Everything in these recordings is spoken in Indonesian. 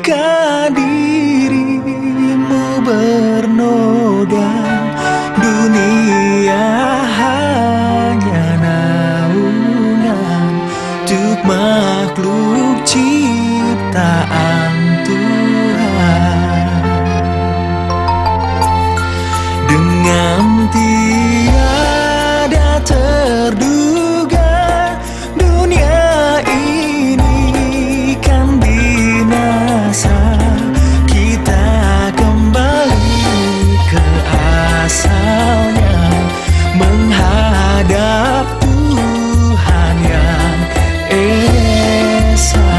jika dirimu bernoda, dunia hanya naungan untuk makhluk ciptaan Tuhan. Dengan tiada terduga dunia ini kan binasa, kita kembali ke asalnya, menghadap Tuhan yang esa.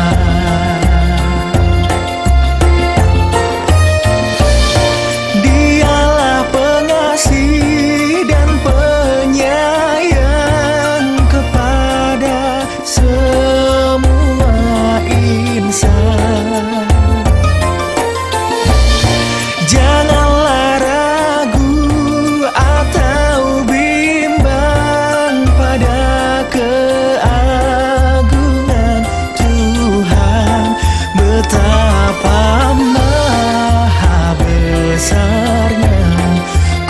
Dialah pengasih dan penyayang kepada semua insan. Janganlah ragu atau bimbang pada keagungan Tuhan, betapa maha besarnya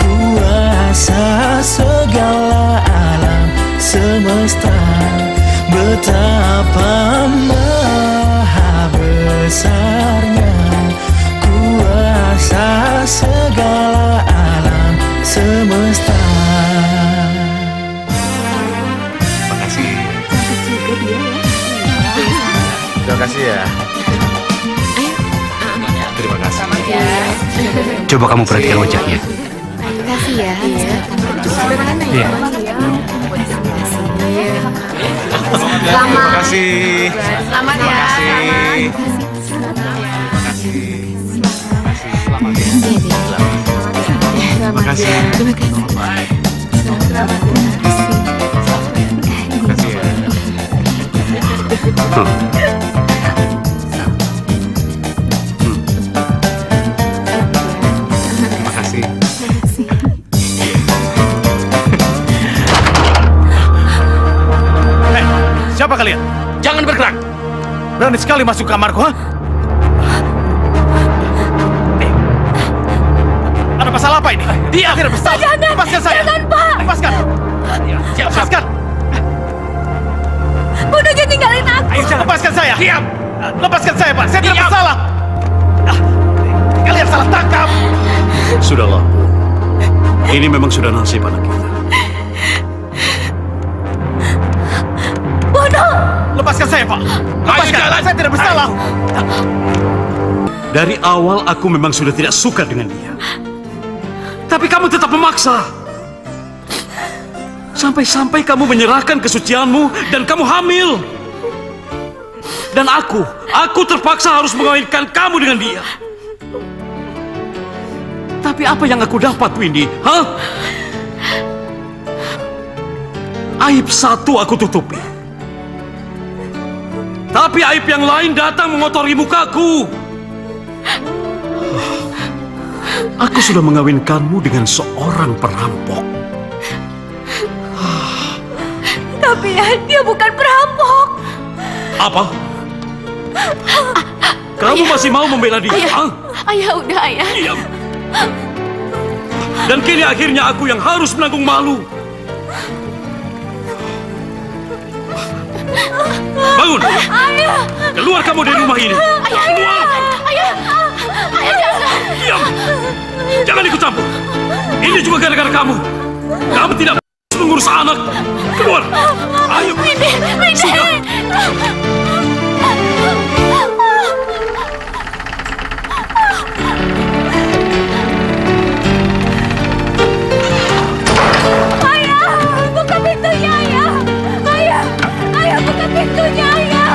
kuasa segala alam semesta, betapa maha besarnya kuasa segala alam semesta. Makasih. Cantik juga dia ya. Terima kasih ya. Terima kasih. Coba kamu perhatikan wajahnya. Terima kasih ya. Sederhana ya. Iya. Terima kasih. Selamat ya. Terima kasih. Terima kasih. Hei, siapa kalian? Jangan bergerak. Berani sekali masuk kamarku, ha? Ada masalah apa ini? Diam. Tidak bersalah. Lepaskan saya. Jangan, Pak. Lepaskan. Lepaskan. Udah jangan tinggalin aku. Ayo, jangan lepaskan saya. Diam. Lepaskan saya, Pak. Saya tidak Diam. bersalah. Kalian salah tangkap. Sudahlah. Ini memang sudah nasib anak kita. Bodoh. Lepaskan saya, Pak. Lepaskan. jalan. Saya tidak bersalah. Dari awal aku memang sudah tidak suka dengan dia. Tapi kamu tetap memaksa. Sampai-sampai kamu menyerahkan kesucianmu dan kamu hamil. Dan aku terpaksa harus mengawinkan kamu dengan dia. Tapi apa yang aku dapat, Windy? Hah? Aib satu aku tutupi. Tapi aib yang lain datang mengotori mukaku. Aku sudah mengawinkanmu dengan seorang perampok. Tapi ya, dia bukan perampok. Apa? Kamu masih mau membela dia? Ayah, Hah? ayah udah ayah. Diam. Dan kini akhirnya aku yang harus menanggung malu. Bangun! Ayah, Keluar kamu dari rumah ini! ayah, Keluar! ayah, ayah jangan. Diam! Jangan ikut campur! Ini juga gara-gara kamu! Kamu tidak mengurus anak! Keluar! Ayo! Sudah! Ayah, buka pintunya ayah. Ayah, buka pintunya ayah.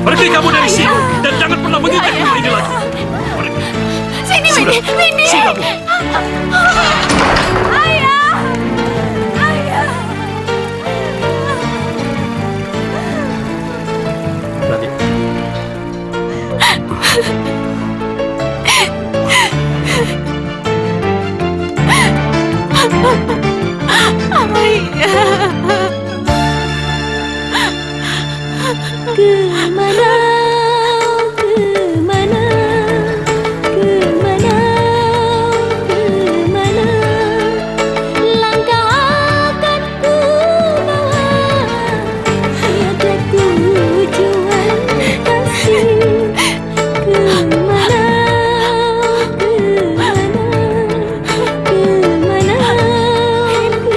Pergi kamu dari sini! Dan jangan pernah menginjak rumah ini lagi! Pergi! Sini, Sudah. Windy. Sudah, Bu. Ayah. Ayah. Kemana, kemana, kemana, kemana langkah akan ku bawa, tiada tujuan kasih. Kemana, kemana, kemana,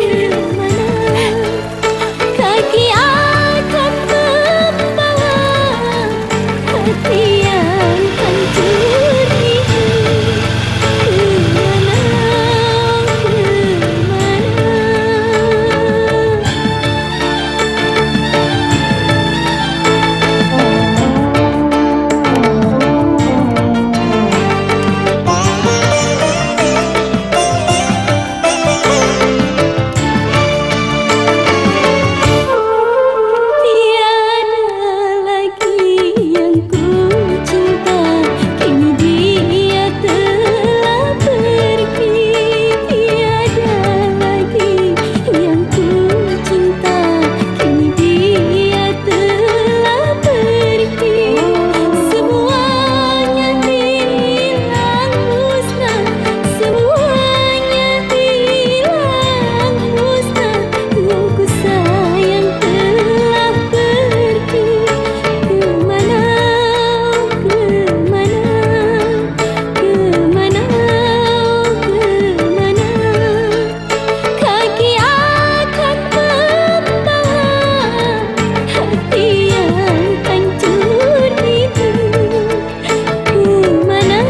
kemana kaki akan membawa hati yang hancur ini. Kemana, tiada lagi yang ku cinta, kini dia telah pergi. Tiada lagi yang ku cinta, kini dia telah pergi. Semuanya hilang musnah, semuanya hilang musnah. Yang ku sayang telah pergi. Kemana, kemana, kemana, kemana kaki akan membawa hati yang hancur itu. Kemana,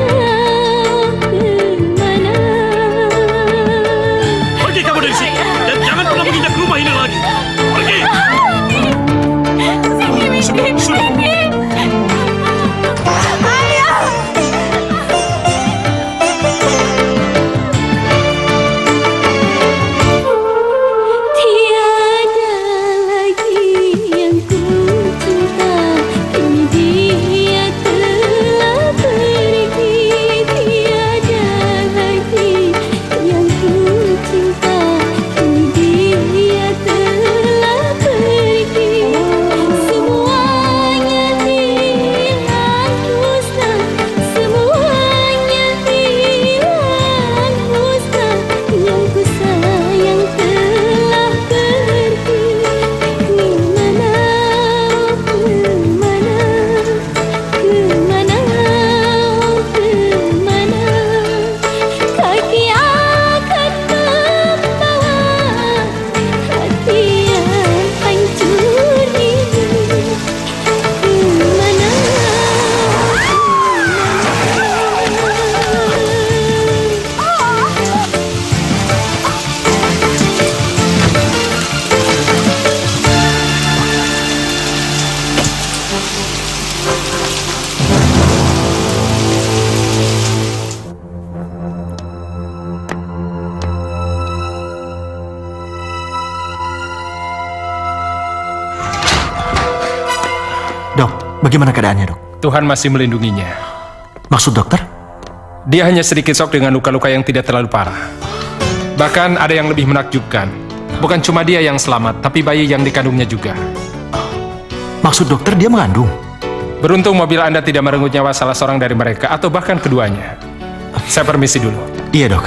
kemana. Pergi kamu dari sini dan jangan pernah menginjak rumah ini lagi. Pergi. Sudah, sudah. Tiada lagi yang ku cinta, kini dia telah pergi. Tiada lagi yang ku cinta, kini dia telah pergi. Semuanya hilang musnah, semuanya hilang musnah. Yang ku sayang telah pergi. Kemana, kemana, kemana, kemana kaki akan membawa hati yang hancur ini. Kemana, Dok, bagaimana keadaannya, Dok? Tuhan masih melindunginya. Maksud dokter? Dia hanya sedikit shock dengan luka-luka yang tidak terlalu parah. Bahkan ada yang lebih menakjubkan. Bukan cuma dia yang selamat, tapi bayi yang dikandungnya juga. Maksud dokter dia mengandung? Beruntung mobil Anda tidak merenggut nyawa salah seorang dari mereka, atau bahkan keduanya. Saya permisi dulu. Iya, Dok.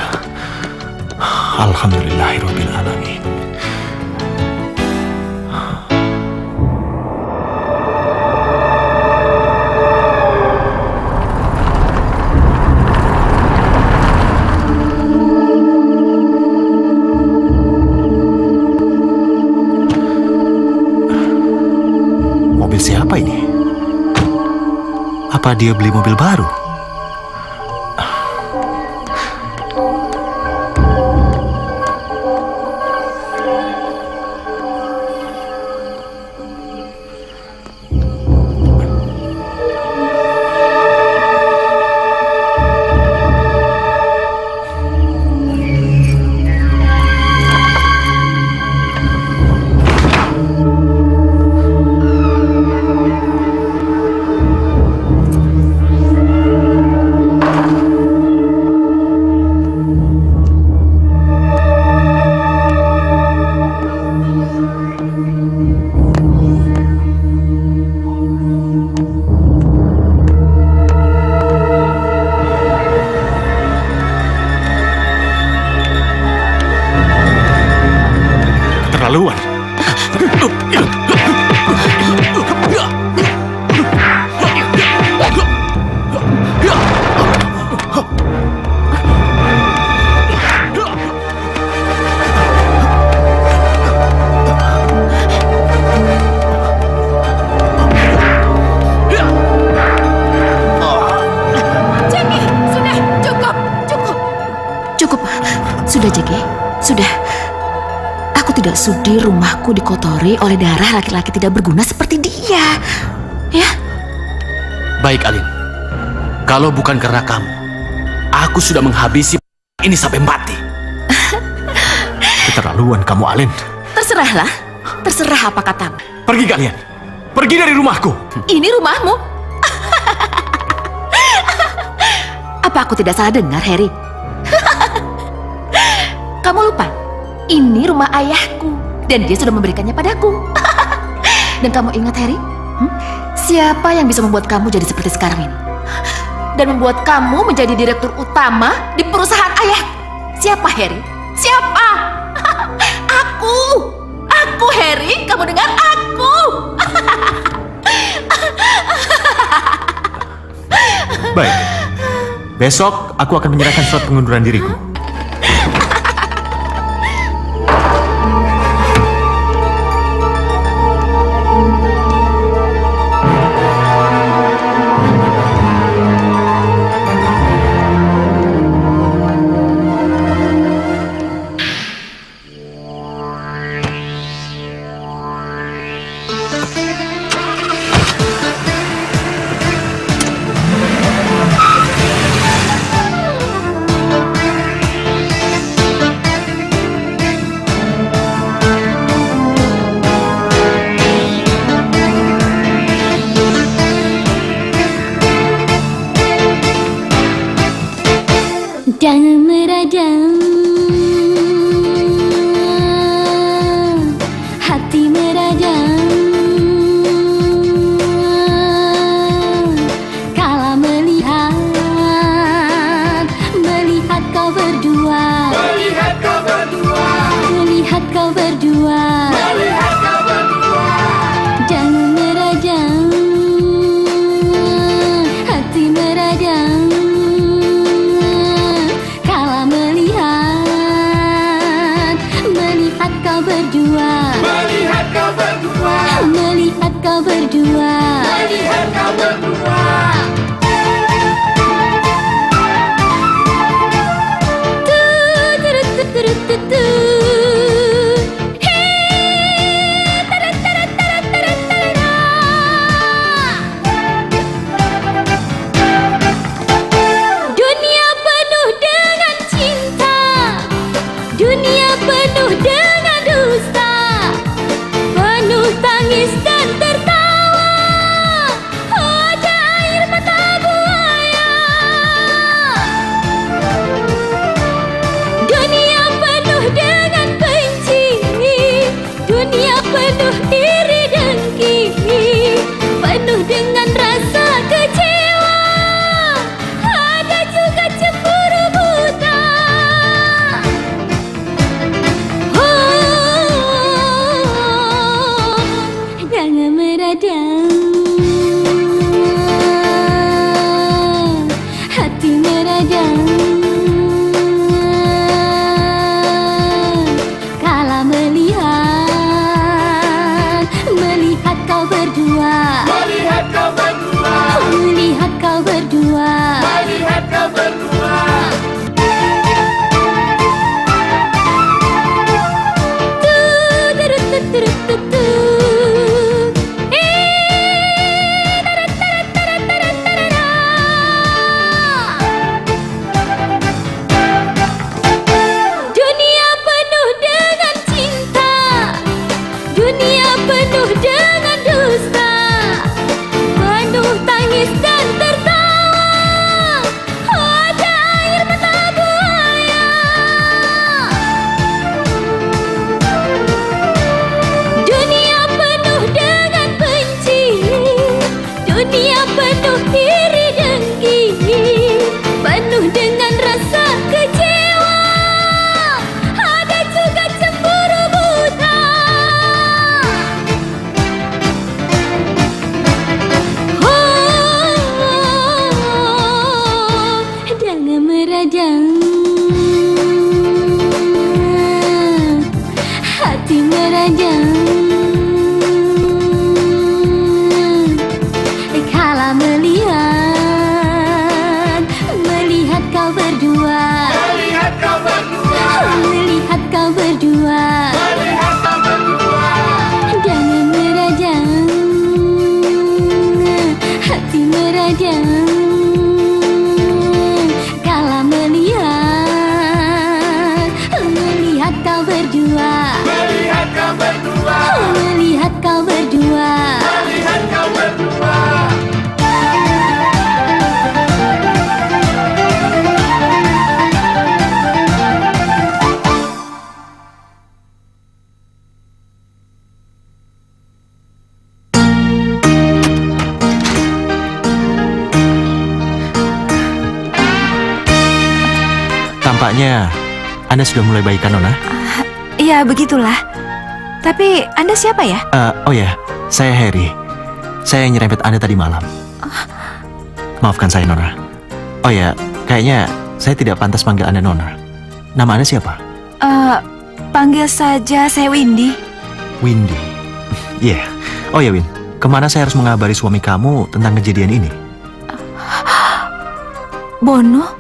Alhamdulillahirabbil alamin. Mobil siapa ini? Apa dia beli mobil baru? tidak sudi rumahku dikotori oleh darah laki-laki tidak berguna seperti dia. Ya? Baik, Alin. Kalau bukan karena kamu, aku sudah menghabisi ini sampai mati. Keterlaluan kamu, Alin. Terserahlah. Terserah apa katamu. Pergi kalian. Pergi dari rumahku. Ini rumahmu. Apa aku tidak salah dengar, Harry? Kamu lupa? Ini rumah ayahku dan dia sudah memberikannya padaku. Dan kamu ingat, Harry? Siapa yang bisa membuat kamu jadi seperti sekarang ini? Dan membuat kamu menjadi direktur utama di perusahaan ayah? Siapa, Harry? Siapa? Aku! Aku, Harry! Kamu dengar? Aku! Baik. Besok aku akan menyerahkan surat pengunduran diriku. Jangan meradang, hati meradang, kala melihat kau berdua, melihat kau berdua, melihat kau berdua, melihat kau berdua. Jangan meradang, hati meradang. Melihat kau berdua, melihat kau berdua, melihat kau berdua. Dunia penuh dengan cinta, dunia penuh dengan dusta, penuh tangis dan tertawa, ada air mata buaya. Dunia penuh dengan benci, dunia penuh iri dengki, penuh dengan rasa kecewa, ada juga cemburu buta. Jangan meradang, hati meradang, kala melihat kau berdua, melihat kau berdua, melihat kau berdua, melihat kau berdua. kadang kala melihat kau berdua, melihat kau berdua, melihat kau berdua, melihat kau berdua. Tampaknya Anda sudah mulai baikan, Nona. Iya, begitulah. Tapi Anda siapa ya? Oh ya, saya Harry. Saya yang nyerempet Anda tadi malam. Maafkan saya, Nona. Oh ya, kayaknya saya tidak pantas panggil Anda Nona. Nama Anda siapa? Panggil saja saya Windy. Windy. Iya. Oh ya, Win. Kemana saya harus mengabari suami kamu tentang kejadian ini? Bono?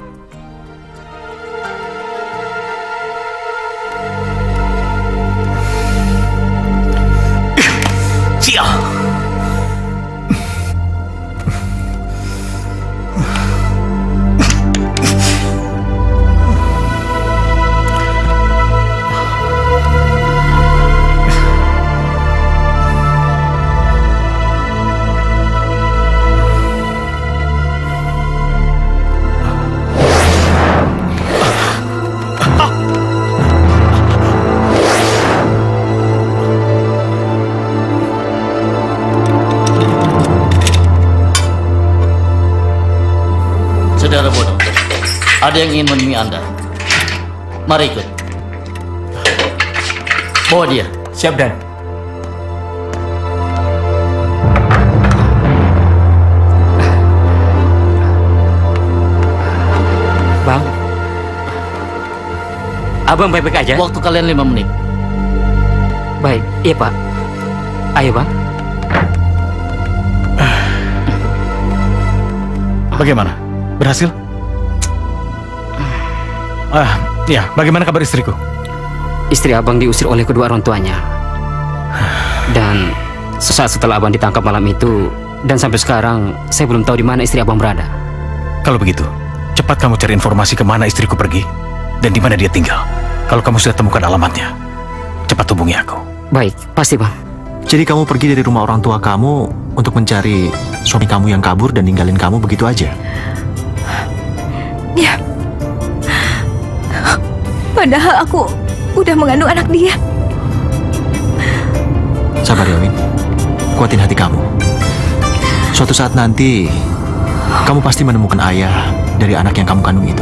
Saudara Bono, ada yang ingin menemui Anda. Mari ikut. Bawa dia. Siap, Dan. Bang, Abang baik-baik aja? Waktu kalian 5 menit. Baik, iya Pak. Ayo Bang. Bagaimana? Berhasil? Ya, bagaimana kabar istriku? Istri Abang diusir oleh kedua orang tuanya. Dan sesaat setelah Abang ditangkap malam itu, dan sampai sekarang saya belum tahu di mana istri Abang berada. Kalau begitu, cepat kamu cari informasi kemana istriku pergi dan di mana dia tinggal. Kalau kamu sudah temukan alamatnya, cepat hubungi aku. Baik, pasti Bang. Jadi kamu pergi dari rumah orang tua kamu untuk mencari suami kamu yang kabur dan ninggalin kamu begitu aja? Ya. Padahal aku udah mengandung anak dia. Sabar ya, Win. Kuatin hati kamu. Suatu saat nanti, kamu pasti menemukan ayah dari anak yang kamu kandung itu.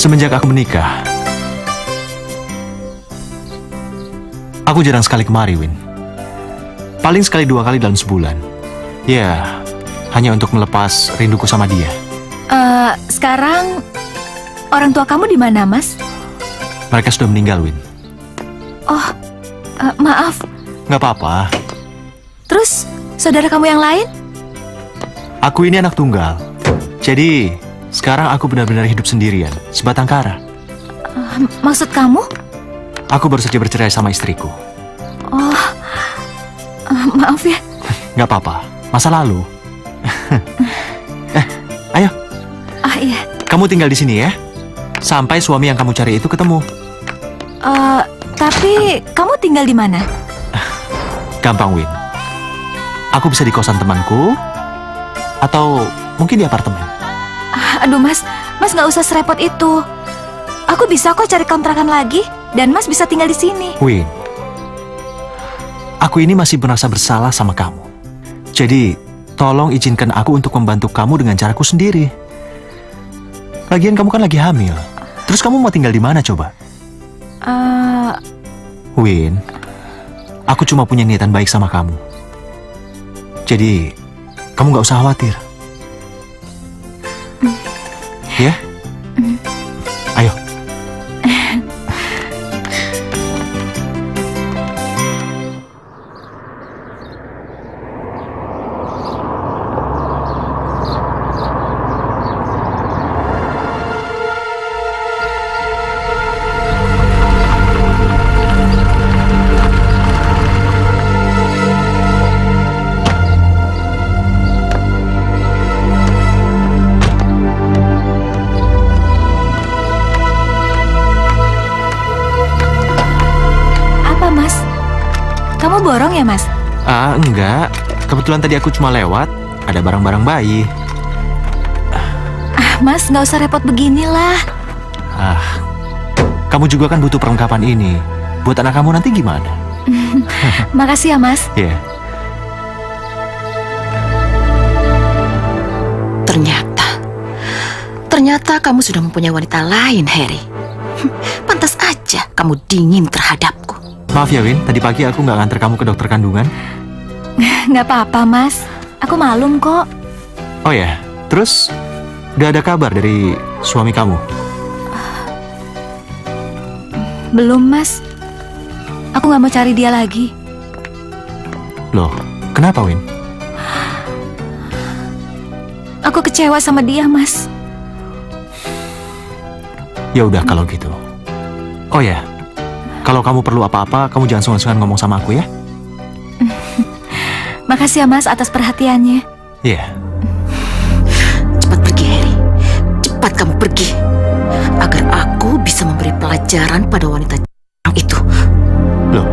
Semenjak aku menikah, aku jarang sekali kemari, Win. Paling sekali 2 kali dalam sebulan. Ya, hanya untuk melepas rinduku sama dia. Sekarang orang tua kamu di mana, Mas? Mereka sudah meninggal, Win. Oh, maaf. Nggak apa-apa. Terus, saudara kamu yang lain? Aku ini anak tunggal. Jadi, sekarang aku benar-benar hidup sendirian, sebatang kara. Maksud kamu? Aku baru saja bercerai sama istriku. Oh, maaf ya. Nggak apa-apa, masa lalu. Ayo. Iya. Kamu tinggal di sini ya, sampai suami yang kamu cari itu ketemu. Tapi kamu tinggal di mana? Gampang, Win. Aku bisa di kosan temanku, atau mungkin di apartemen. Aduh Mas nggak usah serepot itu. Aku bisa kok cari kontrakan lagi, dan Mas bisa tinggal di sini. Win, aku ini masih merasa bersalah sama kamu. Jadi, tolong izinkan aku untuk membantu kamu dengan caraku sendiri. Lagian kamu kan lagi hamil. Terus kamu mau tinggal di mana coba? Win, aku cuma punya niatan baik sama kamu. Jadi, kamu nggak usah khawatir. Ya? Ayo. Kamu borong ya, Mas? Enggak. Kebetulan tadi aku cuma lewat, ada barang-barang bayi. Mas, nggak usah repot beginilah. Kamu juga kan butuh perlengkapan ini. Buat anak kamu nanti gimana? Makasih ya, Mas. Iya. Ternyata kamu sudah mempunyai wanita lain, Harry. Pantas aja kamu dingin terhadapku. Maaf ya, Win. Tadi pagi aku nggak nganter kamu ke dokter kandungan. Nggak apa-apa, Mas. Aku malum kok. Oh ya, terus udah ada kabar dari suami kamu? Belum, Mas. Aku nggak mau cari dia lagi. Loh, kenapa, Win? Aku kecewa sama dia, Mas. Ya udah kalau gitu. Oh ya, kalau kamu perlu apa-apa, kamu jangan sungkan-sungkan ngomong sama aku ya. Makasih ya, Mas, atas perhatiannya. Iya. Cepat pergi, Harry. Cepat kamu pergi. Agar aku bisa memberi pelajaran pada wanita itu. Loh,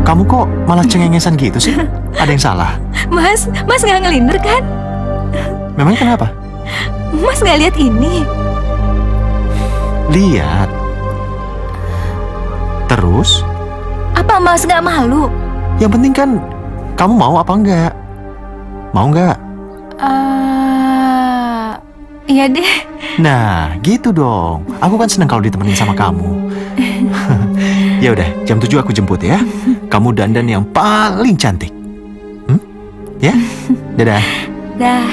kamu kok malah cengengesan gitu sih? Ada yang salah? Mas nggak ngelinder kan? Memangnya kenapa? Mas nggak lihat ini? Lihat. Terus? Apa Mas nggak malu? Yang penting kan kamu mau apa enggak? Mau enggak? Iya deh. Nah, gitu dong. Aku kan seneng kalau ditemenin sama kamu. Ya udah, jam 7 aku jemput ya. Kamu dandan yang paling cantik. Ya? Dadah. Dah.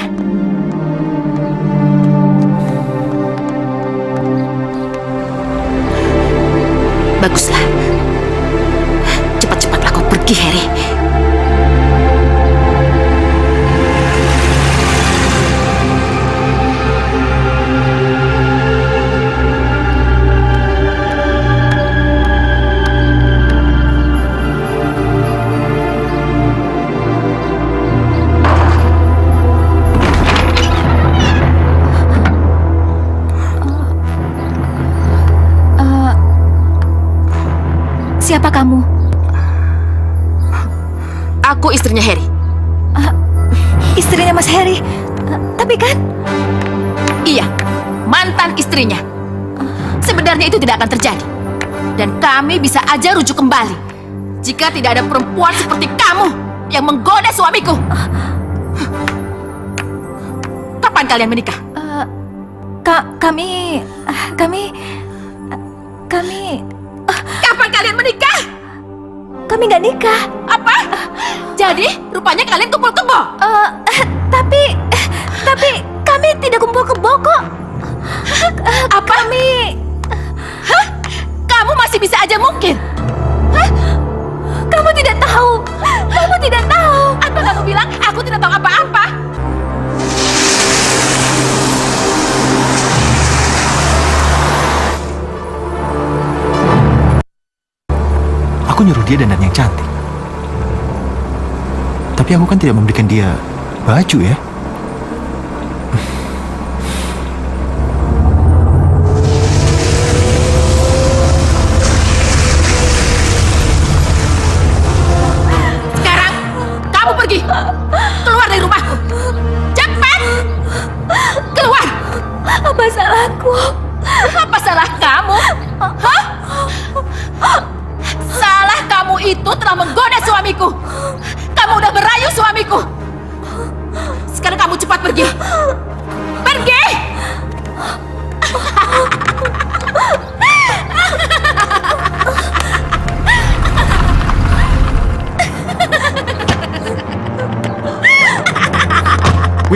Baguslah. Cepat-cepatlah kau pergi, Harry. Siapa kamu? Aku istrinya Harry. Istrinya Mas Harry. Tapi kan... Iya, mantan istrinya. Sebenarnya itu tidak akan terjadi. Dan kami bisa aja rujuk kembali jika tidak ada perempuan seperti kamu yang menggoda suamiku. Kapan kalian menikah? Kami... Kapan kalian menikah? Kami nggak nikah. Apa? Jadi rupanya kalian kumpul kebo? Tapi kami tidak kumpul kebo kok. Apa? Hah? Kamu masih bisa aja mungkin? Hah? Kamu tidak tahu. Kamu tidak tahu. Apa kamu bilang aku tidak tahu apa-apa? Aku nyuruh dia dandan yang cantik. Tapi aku kan tidak memberikan dia baju ya. Sekarang kamu pergi. Keluar dari rumahku. Cepat. Keluar. Apa salahku? Apa salah kamu? Hah? Salah kamu itu telah menggoda suamiku. Kamu udah merayu suamiku. Sekarang kamu cepat pergi. Pergi!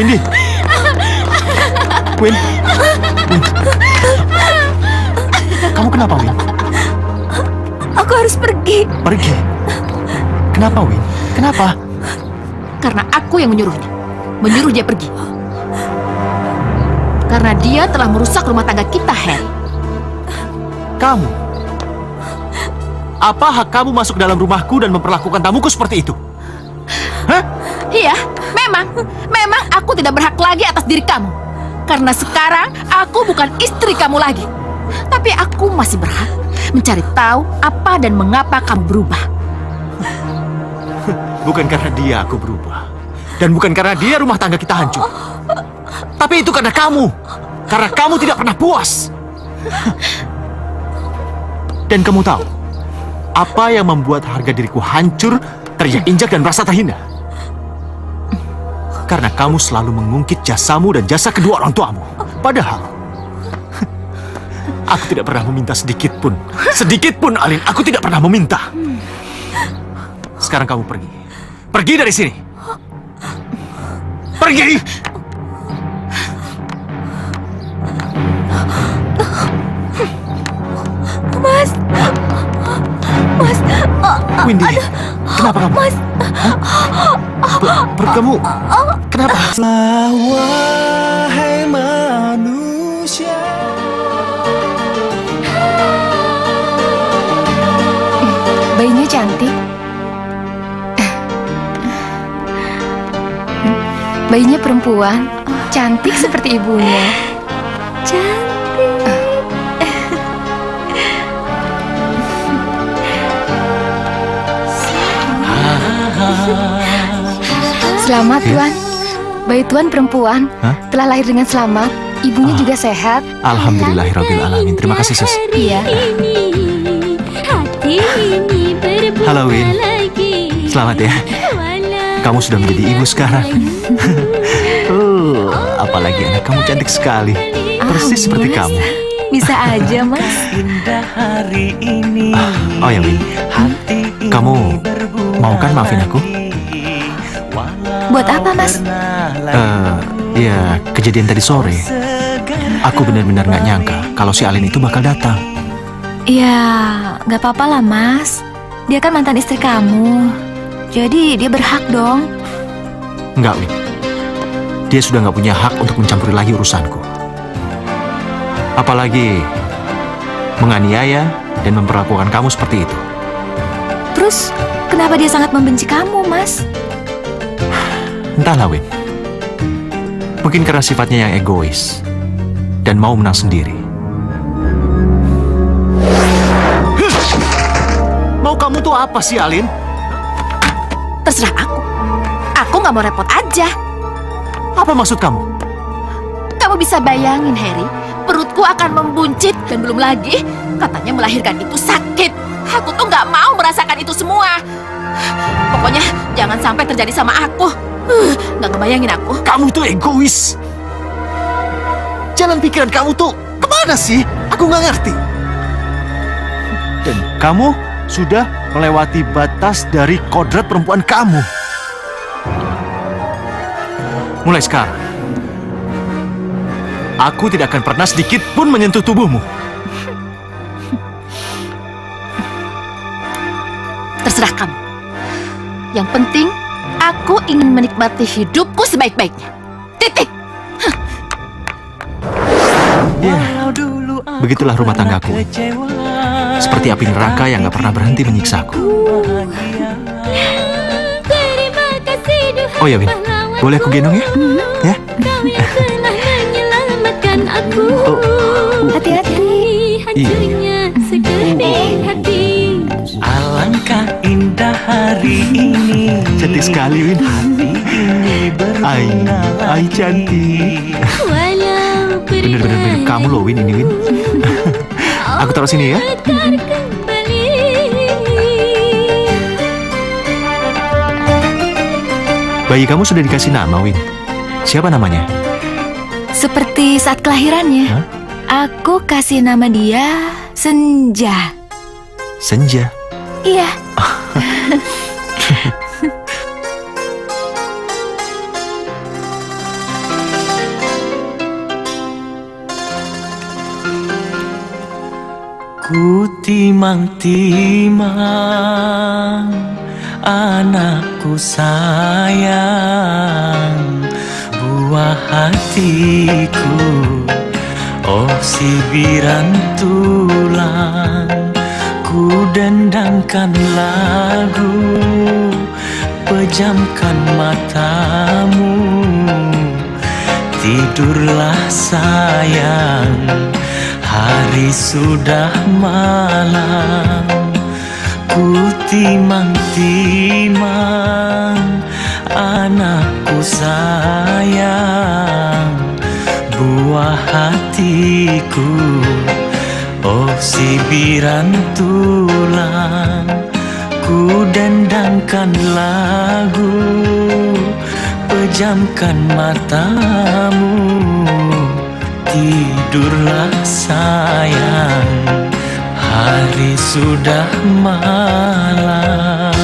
Windy. Win. Kamu kenapa, Win? Aku harus pergi. Pergi? Kenapa, Win? Kenapa? Karena aku yang menyuruhnya. Menyuruh dia pergi. Karena dia telah merusak rumah tangga kita, Harry. Kamu? Apa hak kamu masuk dalam rumahku dan memperlakukan tamuku seperti itu? Hah? Iya, memang aku tidak berhak lagi atas diri kamu. Karena sekarang aku bukan istri kamu lagi. Tapi aku masih berhak mencari tahu apa dan mengapa kamu berubah. Bukan karena dia aku berubah. Dan bukan karena dia rumah tangga kita hancur. Tapi itu karena kamu. Karena kamu tidak pernah puas. Dan kamu tahu apa yang membuat harga diriku hancur, terinjak-injak dan merasa terhina? Karena kamu selalu mengungkit jasamu dan jasa kedua orang tuamu. Padahal aku tidak pernah meminta sedikit pun. Sedikit pun, Alin, aku tidak pernah meminta. Sekarang kamu pergi. Pergi dari sini. Pergi! Mas. Windy, kenapa kamu? Mas. Perut kamu, kenapa? Wahai manusia. Bayinya cantik. Bayinya perempuan, cantik seperti ibunya. Cantik. Selamat, Tuan. Bayi Tuan perempuan. Hah? Telah lahir dengan selamat. Ibunya juga sehat. Alhamdulillahirabbil alamin. Terima kasih, Sus. Iya. Halo, Win. Selamat ya. Kamu sudah menjadi ibu sekarang. Apalagi anak kamu cantik sekali. Persis seperti kamu. Bisa aja, Mas. Oh ya, Win. Kamu mau kan maafin aku? Buat apa, Mas? Ya, kejadian tadi sore. Aku benar-benar nggak nyangka kalau si Alin itu bakal datang. Ya, nggak apa-apa lah, Mas. Dia kan mantan istri kamu. Jadi dia berhak dong. Nggak, Win. Dia sudah nggak punya hak untuk mencampuri lagi urusanku. Apalagi menganiaya dan memperlakukan kamu seperti itu. Terus, kenapa dia sangat membenci kamu, Mas? Entahlah, Win. Mungkin karena sifatnya yang egois dan mau menang sendiri. Mau kamu tuh apa sih, Alin? Terserah aku. Aku nggak mau repot aja. Apa maksud kamu? Kamu bisa bayangin, Harry, perutku akan membuncit dan belum lagi katanya melahirkan itu sakit. Aku tuh nggak mau merasakan itu semua. Pokoknya jangan sampai terjadi sama aku. Nggak ngebayangin aku. Kamu tuh egois. Jalan pikiran kamu tuh kemana sih? Aku nggak ngerti. Dan kamu sudah melewati batas dari kodrat perempuan kamu. Mulai sekarang, aku tidak akan pernah sedikit pun menyentuh tubuhmu. Terserah kamu. Yang penting, aku ingin menikmati hidupku sebaik-baiknya. Titik. Ya, begitulah rumah tanggaku. Seperti api neraka yang gak pernah berhenti menyiksaku. Oh ya, Win, boleh aku gendong ya? Ya? Hati-hati. Alangkah indah hari ini. Cantik sekali, Win. Ai cantik. Bener-bener mirip kamu loh, Win, ini, Win. Aku taruh sini ya. Bayi kamu sudah dikasih nama, Win. Siapa namanya? Seperti saat kelahirannya. Hah? Aku kasih nama dia Senja. Senja. Iya. Ku timang-timang anakku sayang, buah hatiku, oh sibiran tulang. Ku dendangkan lagu, pejamkan matamu, tidurlah sayang, hari sudah malam. Ku timang-timang anakku sayang, buah hatiku, oh sibiran tulang. Ku dendangkan lagu, pejamkan matamu, tidurlah sayang, hari sudah malam.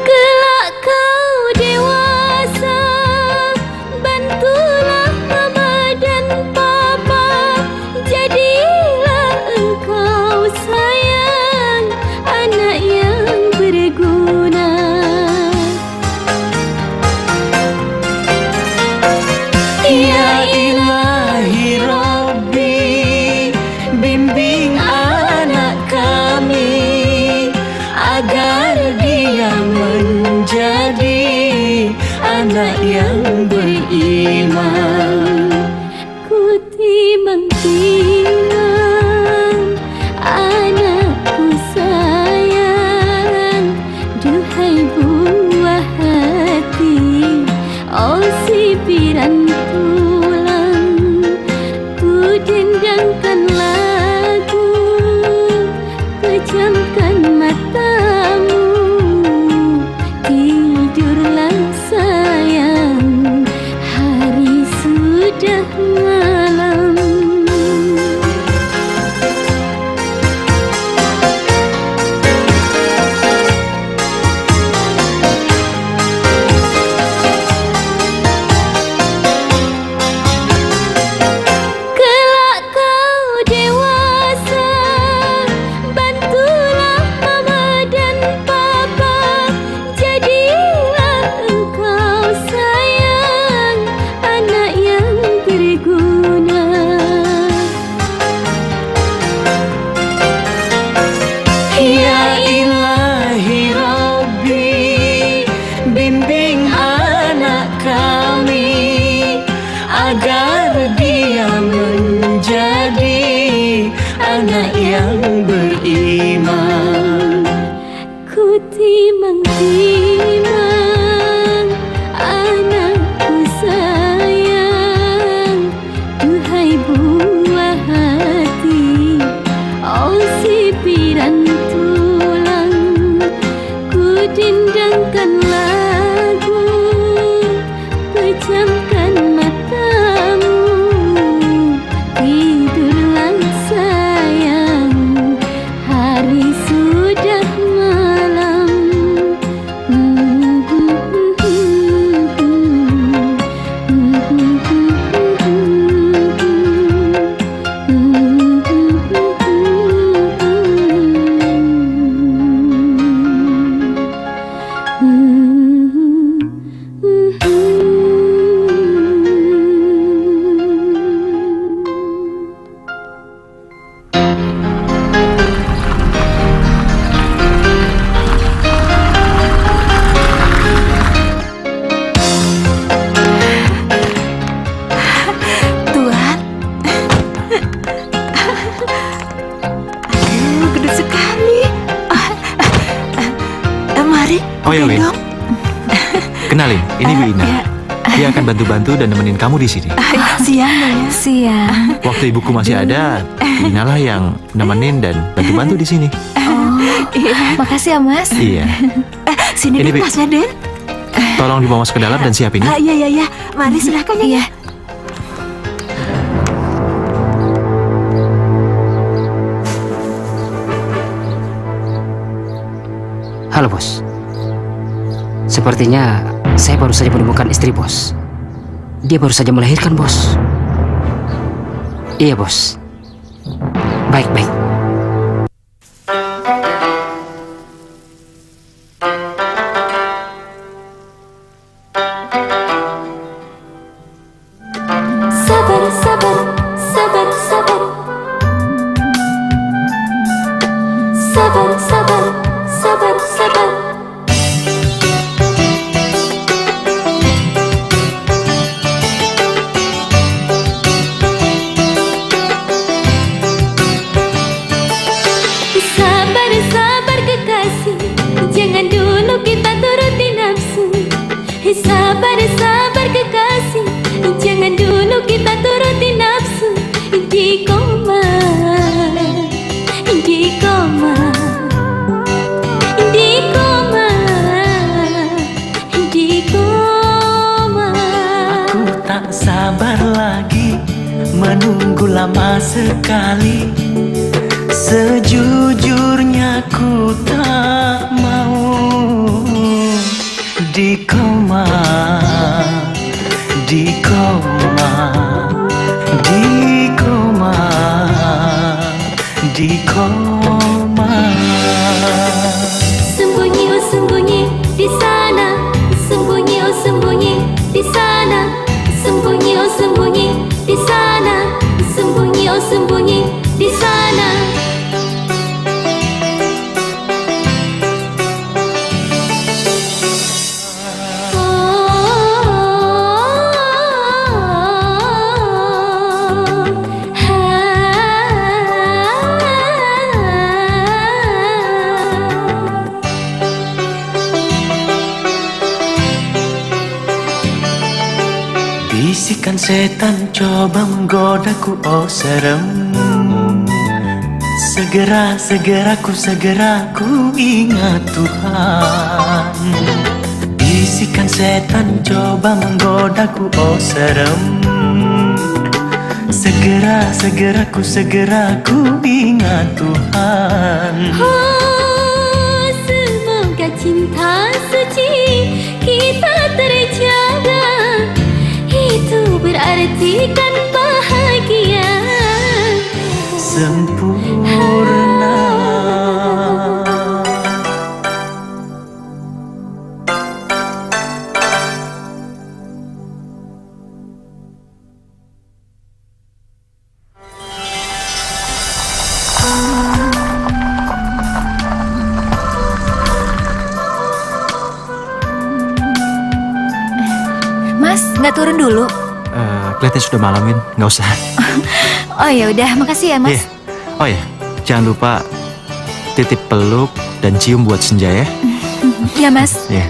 Kelak kau dewasa, bantulah mama dan papa, jadilah engkau sayang, anak yang berguna. Ya ilahi Rabbi, bimbing anak kami agar dia menjadi anak yang beriman. Ku timang-timang anakku sayang, duhai buah hati, oh sibiran tulang. Ku dendangkan lagu, pejamkan matamu, tidurlah sayang, hari sudah malam. Kelak kau dewasa, bantulah mama dan papa, jadilah engkau sayang, anak yang berguna. Ya ilahi Rabbi, bimbing anak kami agar dia menjadi anak yang beriman. Ku timang-timang anakku sayang, duhai buah hati, oh sibiran tulang. Ku dendangkan lagu, pejamkan matamu, tidurlah sayang, hari sudah malam. Tuan. Aduh, gede sekali. Mari, Oh ya, Win. gendong. Kenalin, ini Wina. Dia akan bantu-bantu dan nemenin kamu di sini. Siang, Nyonya. Siang. Waktu ibuku masih ada, Wina lah yang nemenin dan bantu-bantu di sini. Oh, iya. Makasih ya, Mas. Iya. Sini Ini, deh Bi. tasnya, Den. Tolong dibawa masuk ke dalam dan siapin ya. Iya. Mari silahkan, Nyonya. Iya. Halo bos. Sepertinya saya baru saja menemukan istri bos. Dia baru saja melahirkan bos. Iya bos. Baik. Sabar, sabar, sabar, sabar. Sabar, sabar, sabar, sabar. Sabar, sabar kekasih, jangan dulu kita turuti nafsu. Sabar, sabar kekasih, jangan dulu kita turuti nafsu. Di koma, di koma, di koma, di koma. Aku tak sabar lagi menunggu lama sekali. Sejujurnya ku tak mau di koma, di koma, di koma, di koma. Sembunyi oh sembunyi di sana, sembunyi oh sembunyi di sana, sembunyi oh sembunyi di sana, sembunyi oh sembunyi di sana. Bisikan setan coba menggodaku, oh serem. Segera ku ingat Tuhan. Bisikan setan coba menggodaku, oh serem. Segera ku ingat Tuhan. Oh, semoga cinta suci kita terjaga. Itu berarti kan bahagia sempurna. Mas, nggak turun dulu? Kelihatannya sudah malam, Win. Nggak usah. Oh ya udah, makasih ya Mas. Iya. Oh ya, jangan lupa titip peluk dan cium buat Senja ya. Iya Mas. Iya.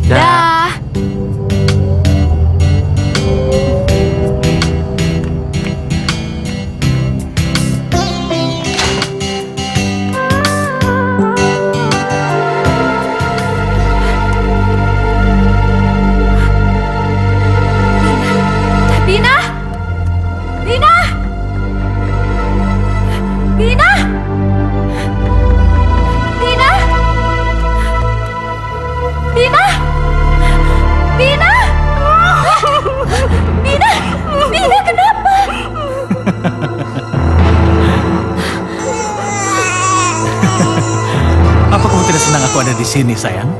Dah. Bina! Bina! Bina! Bina! Bina! Bina! Bina! Bina kenapa? Apa kamu tidak senang aku ada di sini, sayang?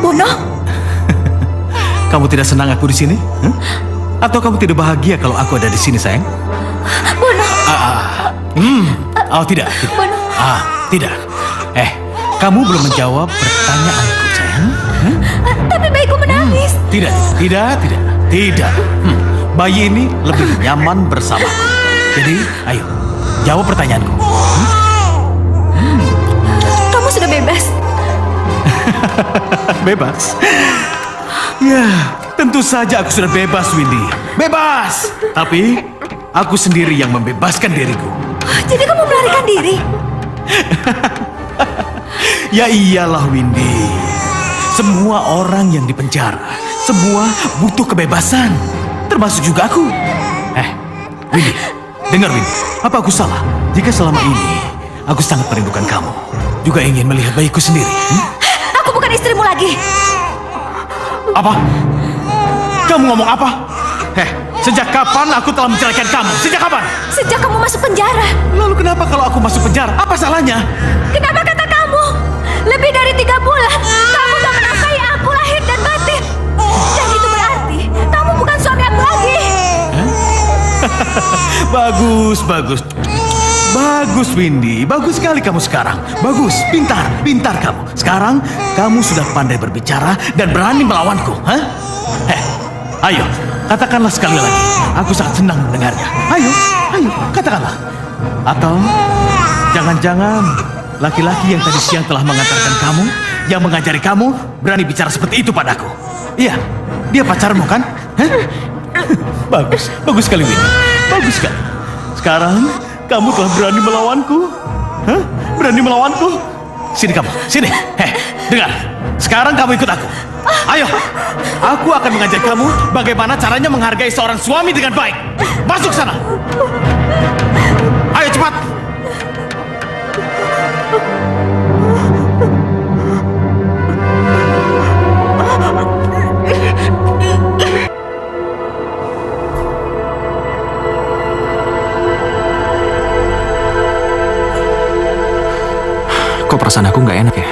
Bono, Kamu tidak senang aku di sini? Atau kamu tidak bahagia kalau aku ada di sini, sayang? Bono. Oh, tidak. Bono. Tidak. Kamu belum menjawab pertanyaanku, sayang. Tapi bayiku menangis. Tidak. Bayi ini lebih nyaman bersamaku. Jadi, ayo, jawab pertanyaanku. Kamu sudah bebas. Bebas? Ya, tentu saja aku sudah bebas, Windy. Bebas! Tapi, aku sendiri yang membebaskan diriku. Jadi kamu melarikan diri? Ya iyalah, Windy. Semua orang yang dipenjara Semua butuh kebebasan, termasuk juga aku. Windy, dengar Windy, apa aku salah jika selama ini aku sangat merindukan kamu, juga ingin melihat bayiku sendiri? Aku bukan istrimu lagi. Apa? Kamu ngomong apa? Sejak kapan aku telah menceraikan kamu? Sejak kapan? Sejak kamu masuk penjara. Lalu kenapa kalau aku masuk penjara? Apa salahnya? Kenapa kata kamu? Lebih dari 3 bulan, kamu tak menafkahi aku lahir dan batin. Dan itu berarti kamu bukan suami aku lagi. Bagus Windy, bagus sekali kamu sekarang. Bagus, pintar kamu. Sekarang kamu sudah pandai berbicara dan berani melawanku. Ayo, katakanlah sekali lagi. Aku sangat senang mendengarnya. Ayo, katakanlah. Atau jangan-jangan laki-laki yang tadi siang telah mengantarkan kamu, yang mengajari kamu, berani bicara seperti itu padaku. Iya, dia pacarmu kan? Bagus sekali Windy. Bagus sekali. Sekarang kamu telah berani melawanku. Berani melawanku? Sini kamu, sini. Dengar. Sekarang kamu ikut aku. Ayo, aku akan mengajar kamu bagaimana caranya menghargai seorang suami dengan baik. Masuk sana. Ayo cepat. Kok perasaan aku nggak enak ya?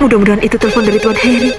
Mudah-mudahan itu telepon dari Tuan Harry.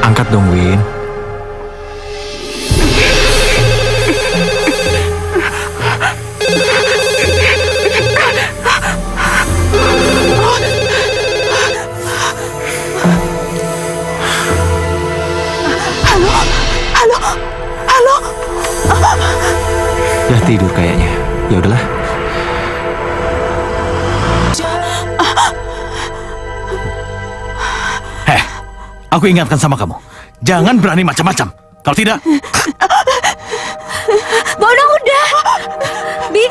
Angkat dong, Win. Halo. Udah tidur kayaknya. Ya udahlah. Aku ingatkan sama kamu, jangan berani macam-macam. Kalau tidak, Bono udah. Bi.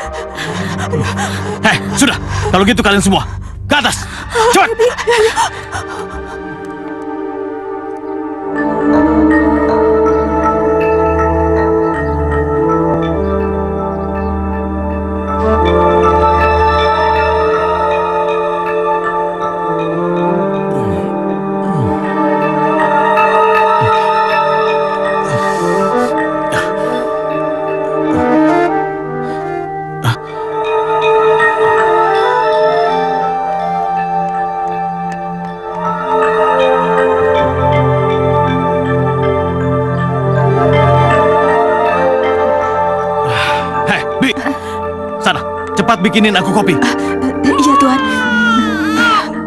Sudah. Kalau gitu kalian semua ke atas. Cepat. Cepat bikinin aku kopi. Iya, Tuan.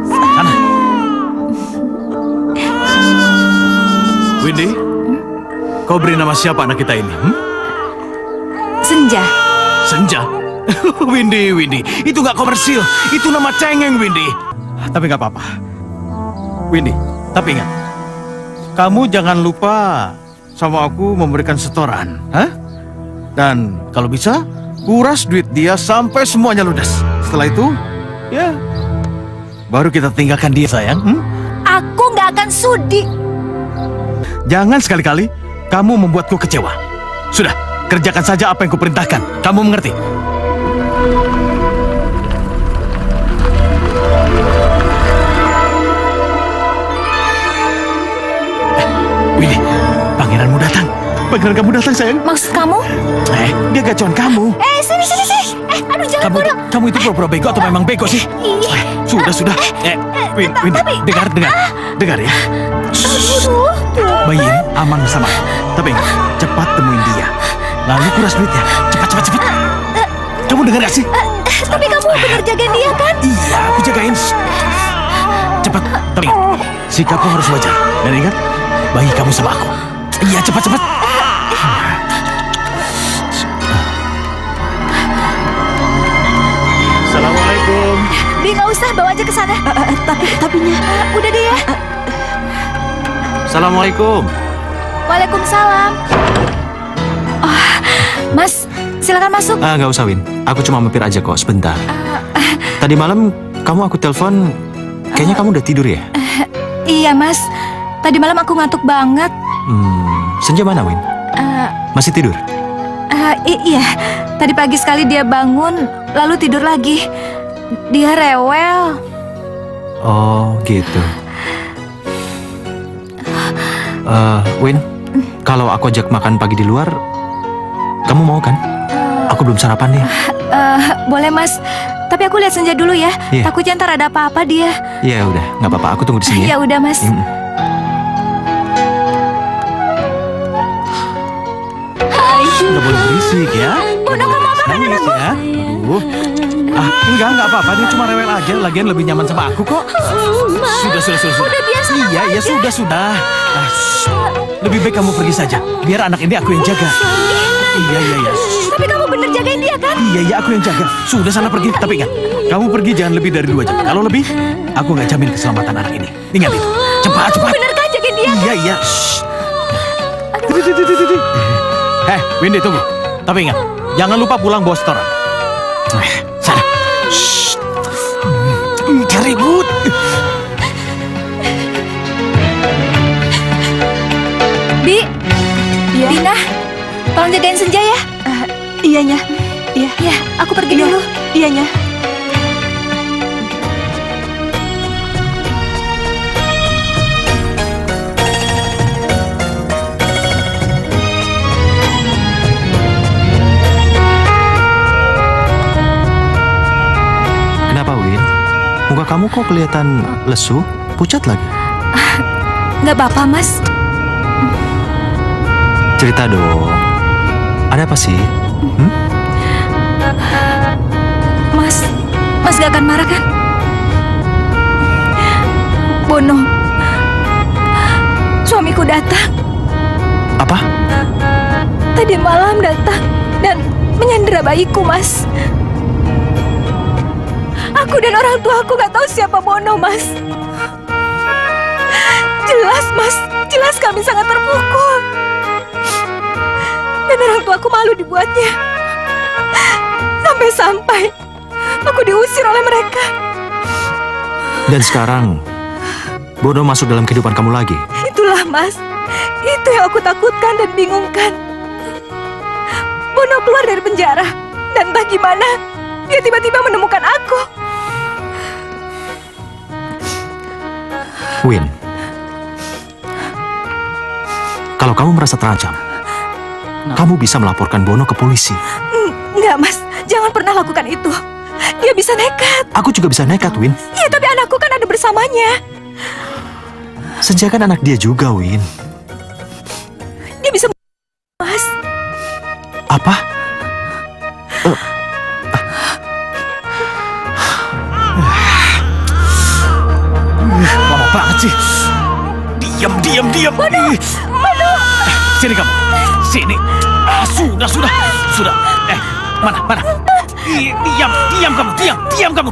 Sana. Windy, kau beri nama siapa anak kita ini? Senja. Senja? Windy, itu nggak komersil. Itu nama cengeng, Windy. Tapi nggak apa-apa. Windy, tapi ingat, kamu jangan lupa sama aku memberikan setoran. Dan kalau bisa, kuras duit dia sampai semuanya ludes. Setelah itu, ya, baru kita tinggalkan dia, sayang. Aku nggak akan sudi. Jangan sekali-kali kamu membuatku kecewa. Sudah, kerjakan saja apa yang kuperintahkan. Kamu mengerti? Windy, pangeranmu datang. Pangeran kamu datang, sayang. Maksud kamu? Dia gacuan kamu. Sini. Aduh, jangan bodoh. Kamu itu pura-pura bego atau memang bego sih? Sudah. Windy, dengar ya. Bayi ini aman bersama aku. Tapi ingat, cepat temuin dia. Lalu kuras duitnya. Cepat. Kamu dengar gak sih? Tapi kamu benar jagain dia kan? Iya, aku jagain. Cepat, tapi ingat, sikapmu harus wajar. Dan ingat, bayi kamu sama aku. Iya, cepat. Assalamualaikum. Bi, nggak usah, bawa aja ke sana. Tapinya. Udah deh ya. Assalamualaikum. Waalaikumsalam. Oh, Mas, silakan masuk. Nggak usah, Win. Aku cuma mampir aja kok, sebentar. Tadi malam kamu aku telepon, kayaknya kamu udah tidur ya? Iya, Mas. Tadi malam aku ngantuk banget. Senja mana, Win? Masih tidur? Iya. Tadi pagi sekali dia bangun, lalu tidur lagi. Dia rewel. Oh, gitu. Win, kalau aku ajak makan pagi di luar, kamu mau kan? Aku belum sarapan nih. Boleh, Mas. Tapi aku lihat Senja dulu ya. Iya. Takutnya ntar ada apa-apa dia. Ya udah, nggak apa-apa. Aku tunggu di sini ya. Ya udah, Mas. Nggak boleh berisik ya. Udah nggak apa-apa kan Nangis anakku? ya. Aduh. Enggak apa-apa. Dia cuma rewel aja. Lagian lebih nyaman sama aku kok. Sudah. Udah biasa. Iya, sudah. Lebih baik kamu pergi saja. Biar anak ini aku yang jaga. Iya. Tapi kamu bener jagain dia kan? Iya, aku yang jaga. Sudah sana pergi. Tapi ingat, kamu pergi jangan lebih dari 2 jam. Kalau lebih, aku nggak jamin keselamatan anak ini. Ingat itu. Cepat. Bener kan jagain dia? Iya. Windy, tunggu. Tapi ingat, jangan lupa pulang bawa setoran. Sana. Jangan ribut. Bi, Dina, tolong jagain Senja ya. Iyanya. Iya, aku pergi dulu. Iyanya. Kenapa, Win? Muka kamu kok kelihatan lesu, pucat lagi. Nggak apa-apa, Mas. Cerita dong. Ada apa sih? Mas gak akan marah kan? Bono, suamiku datang. Apa? Tadi malam datang dan menyandera bayiku, Mas. Aku dan orang tuaku gak tahu siapa Bono, Mas. Jelas, Mas. Jelas kami sangat terpukul. Dan orang tuaku malu dibuatnya. Sampai-sampai aku diusir oleh mereka. Dan sekarang, Bono masuk dalam kehidupan kamu lagi. Itulah, Mas. Itu yang aku takutkan dan bingungkan. Bono keluar dari penjara. Dan entah gimana, dia tiba-tiba menemukan aku. Win, kalau kamu merasa terancam, kamu bisa melaporkan Bono ke polisi. Enggak, Mas. Jangan pernah lakukan itu. Dia bisa nekat. Aku juga bisa nekat, Win. Iya, tapi anakku kan ada bersamanya. Senja kan anak dia juga, Win. Dia bisa, Mas. Apa? Lama banget sih. Diam. Waduh. Sini kamu. Sini. Sudah. Mana? Diam kamu.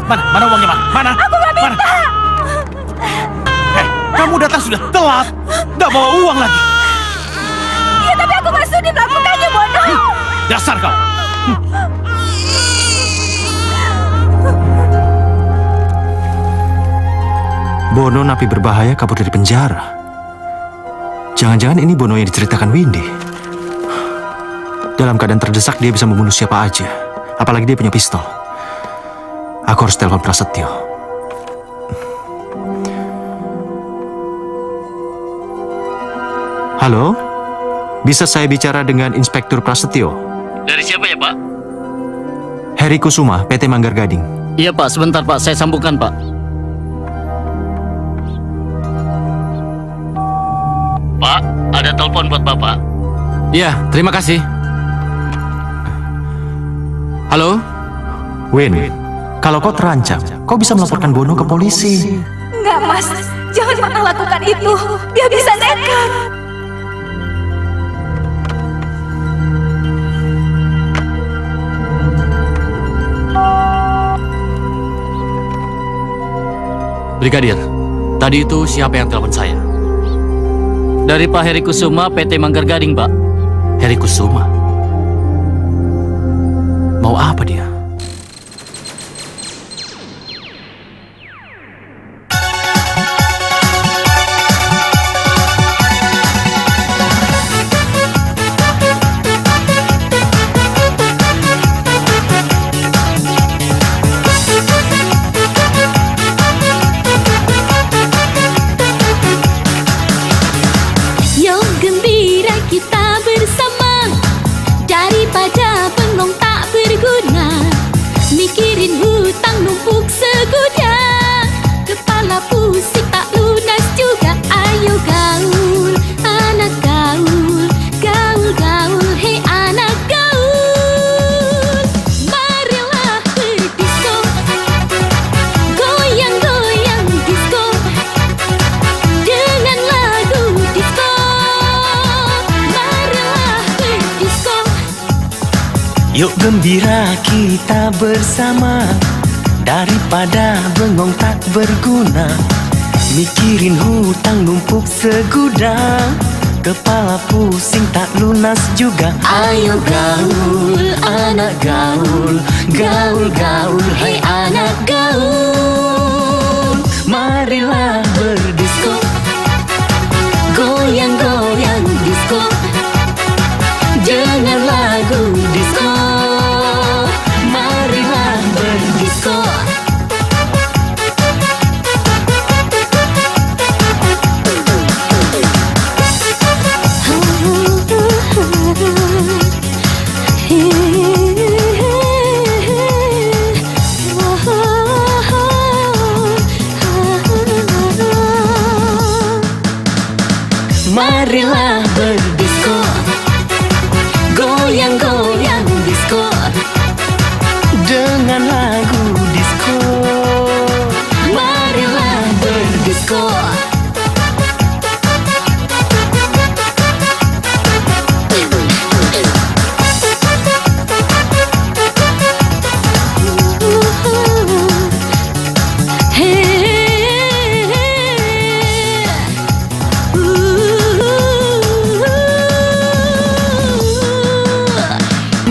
Mana uangnya, mana? Aku gak minta. Kamu datang sudah telat. Nggak bawa uang lagi. Iya, tapi aku gak sudi melakukannya, Bono. Dasar kau. Bono napi berbahaya kabur dari penjara. Jangan-jangan ini Bono yang diceritakan Windy. Dalam keadaan terdesak dia bisa membunuh siapa aja. Apalagi dia punya pistol. Aku harus telepon Prasetyo. Halo? Bisa saya bicara dengan Inspektur Prasetyo? Dari siapa ya, Pak? Heri Kusuma, PT Manggar Gading. Iya Pak, sebentar Pak, saya sambungkan Pak. Pak, ada telepon buat Bapak. Iya, terima kasih. Halo? Win, kalau kau terancam, kau bisa melaporkan Bono ke polisi. Enggak, Mas. Jangan pernah lakukan itu. Dia bisa nekat. Brigadir, tadi itu siapa yang telepon saya? Dari Pak Heri Kusuma, PT Manggar Gading, Pak. Heri Kusuma? Mau apa dia? Yuk gembira kita bersama, daripada bengong tak berguna. Mikirin hutang numpuk segudang, kepala pusing tak lunas juga. Ayo gaul, anak gaul, gaul gaul, hei anak gaul. Marilah berdisko, goyang goyang disko, dengan lagu disko. Marilah berdisko. Yuk gembira kita bersama, daripada bengong tak berguna. Mikirin hutang numpuk segudang, kepala pusing tak lunas juga. Ayo gaul, anak gaul, gaul gaul, hei anak gaul. Marilah berdisko, goyang goyang disko, dengan lagu disko. Marilah berdisko. Marilah berdisko, goyang goyang disko, dengan lagu disko. Marilah berdisko.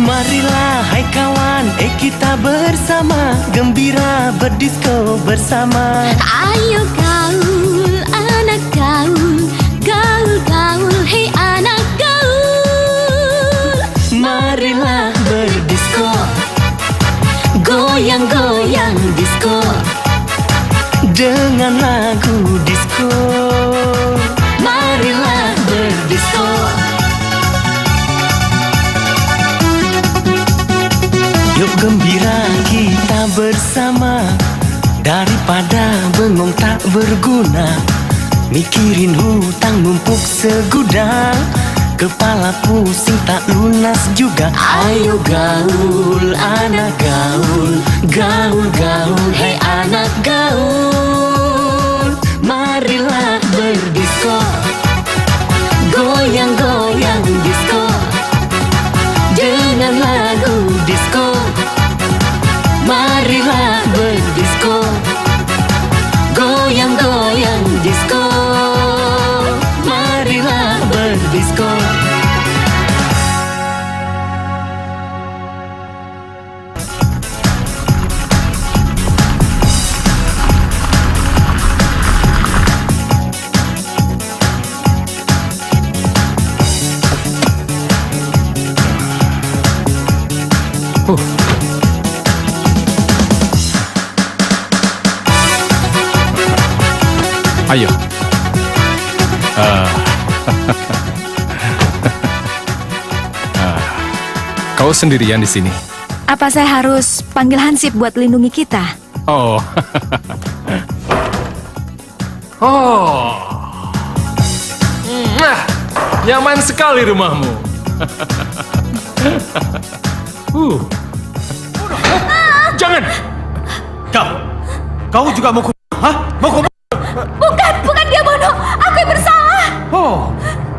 Marilah hai kawan, kita bersama, gembira berdisko bersama. Ayo gaul, anak gaul, gaul gaul, hei anak gaul. Marilah berdisko, goyang goyang disko, dengan lagu disko. Marilah berdisko. Yuk gembira kita bersama, daripada bengong tak berguna. Mikirin hutang numpuk segudang, kepala pusing tak lunas juga. Ayo gaul, anak gaul, gaul gaul, hei anak gaul. Marilah berdisko, goyang goyang disko, dengan lagu disko. Marilah berdisko, goyang goyang disko. Marilah berdisko. Ayo. Kau sendirian di sini. Apa saya harus panggil Hansip buat lindungi kita? Oh. Oh. Nah, nyaman sekali rumahmu. Jangan. Kau juga mau hah? Mau Bukan dia, Bono. Aku yang bersalah. Oh,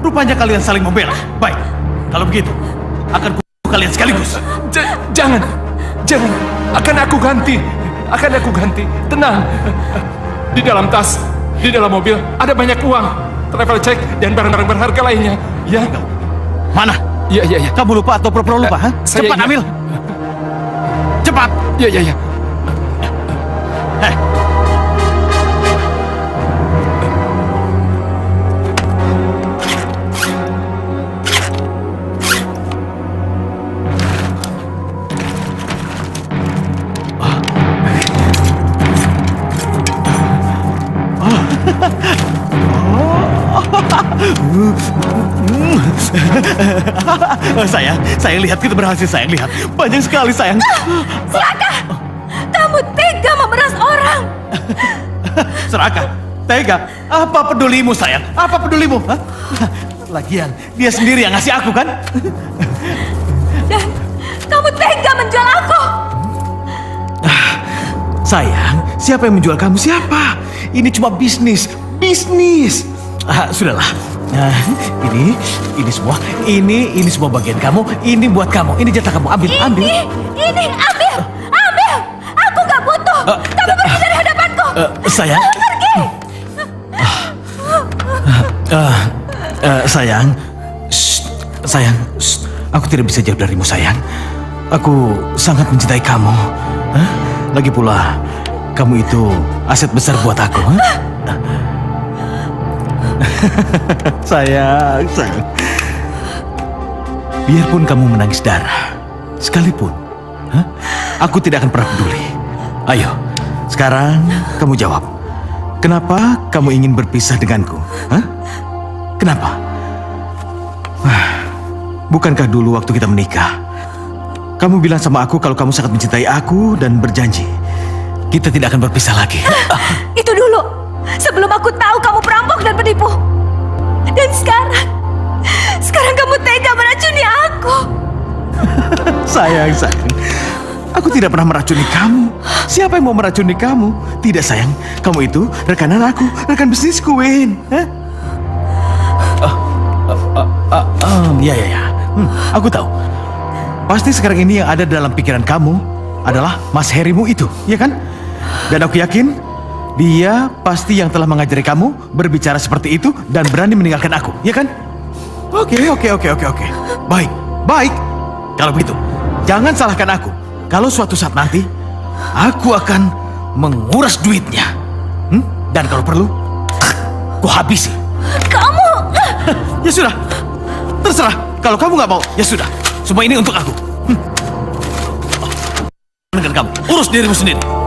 rupanya kalian saling membela. Baik, kalau begitu, akan kalian sekaligus. Jangan. Akan aku ganti. Tenang. Di dalam tas, di dalam mobil ada banyak uang, travel check dan barang-barang berharga lainnya. Ya. Mana? Ya. Kamu lupa atau pura-pura lupa? Cepat ambil. Cepat. Ya. Sayang lihat kita berhasil, sayang lihat. Banyak sekali, sayang. Serakah! Kamu tega memeras orang. Serakah? Tega? Apa pedulimu, sayang? Apa pedulimu? Hah? Lagian, dia sendiri yang ngasih aku, kan? Dan kamu tega menjual aku. Sayang, siapa yang menjual kamu? Siapa? Ini cuma bisnis. Sudahlah. Ini semua bagian kamu. Ini buat kamu. Ini jatah kamu. Ambil. Ini ambil. Aku nggak butuh. Kamu pergi dari hadapanku. Sayang. Pergi. Sayang. Aku tidak bisa jauh darimu, sayang. Aku sangat mencintai kamu. Lagi pula, kamu itu aset besar buat aku. Sayang. Biarpun kamu menangis darah, sekalipun, aku tidak akan pernah peduli. Ayo, sekarang kamu jawab. Kenapa kamu ingin berpisah denganku? Kenapa? Bukankah dulu waktu kita menikah, kamu bilang sama aku kalau kamu sangat mencintai aku dan berjanji kita tidak akan berpisah lagi. Itu dulu, sebelum aku tahu kamu perampok dan penipu. Dan sekarang kamu tega meracuni aku. Sayang. Aku tidak pernah meracuni kamu. Siapa yang mau meracuni kamu? Tidak, sayang. Kamu itu rekanan aku, rekan bisnisku, Win. Ya. Aku tahu. Pasti sekarang ini yang ada dalam pikiran kamu adalah Mas Herimu itu, ya kan? Dan aku yakin dia pasti yang telah mengajari kamu berbicara seperti itu dan berani meninggalkan aku, ya kan? Oke. Baik. Kalau begitu, jangan salahkan aku. Kalau suatu saat nanti, aku akan menguras duitnya. Dan kalau perlu, aku habisi. Kamu! Ya sudah, terserah. Kalau kamu nggak mau, ya sudah. Semua ini untuk aku. Dengan kamu, urus dirimu sendiri.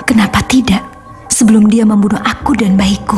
Kenapa tidak sebelum dia membunuh aku dan bayiku?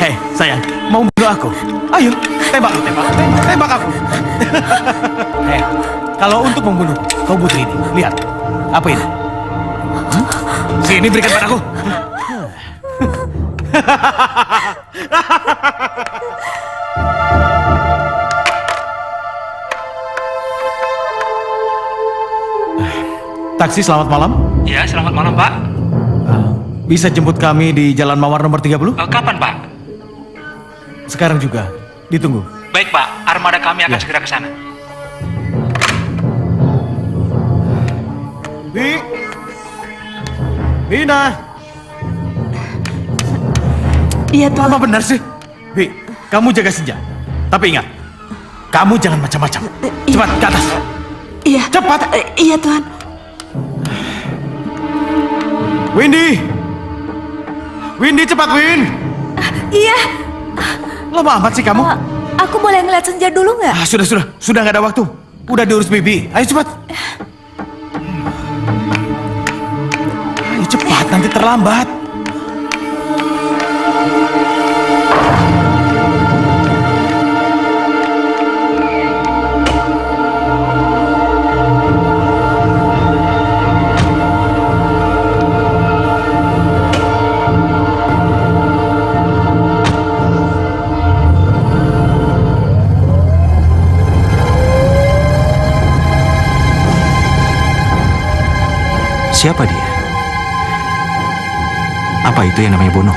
Hei, sayang, mau bunuh aku? Ayo, tembak aku. Hei, kalau untuk membunuh, kau butuh ini. Lihat, apa ini? Sini, berikan padaku. Taksi, selamat malam. Ya, selamat malam, Pak. Bisa jemput kami di Jalan Mawar nomor 30? Kapan, Pak? Sekarang juga. Ditunggu. Baik, Pak. Armada kami akan segera ke sana. Bina. Iya, Tuan. Apa benar sih? Bi, kamu jaga senja. Tapi ingat, kamu jangan macam-macam. Cepat, ke atas. Iya. Cepat. Iya, Tuan. Windy, cepat, Win. Iya. Lama amat sih kamu. Aku boleh ngeliat senja dulu nggak? Sudah nggak ada waktu. Udah diurus Bibi. Ayo cepat. Ayo cepat, nanti terlambat. Siapa dia? Apa itu yang namanya Bono?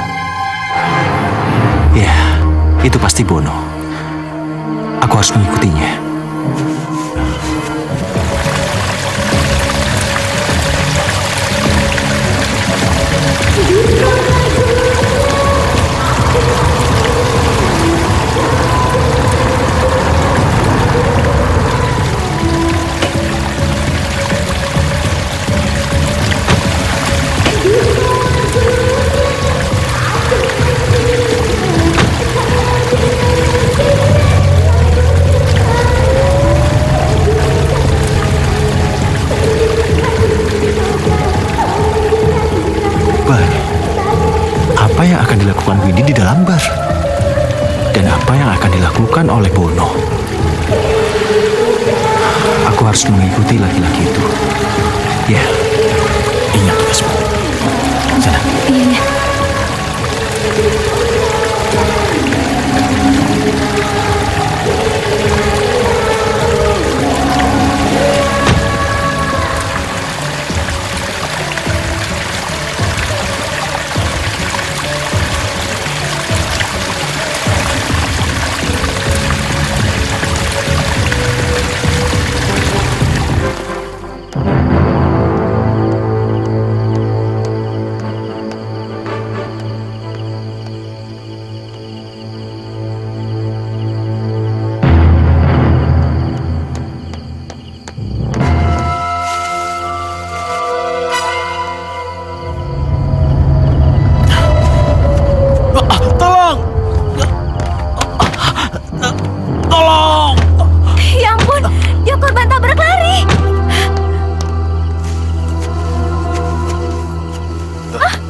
Ya, itu pasti Bono. Aku harus mengikutinya. Apa yang akan dilakukan Windy di dalam bar? Dan apa yang akan dilakukan oleh Bono? Aku harus mengikuti laki-laki itu. Ya, ingat tugasmu. Sana. Iya.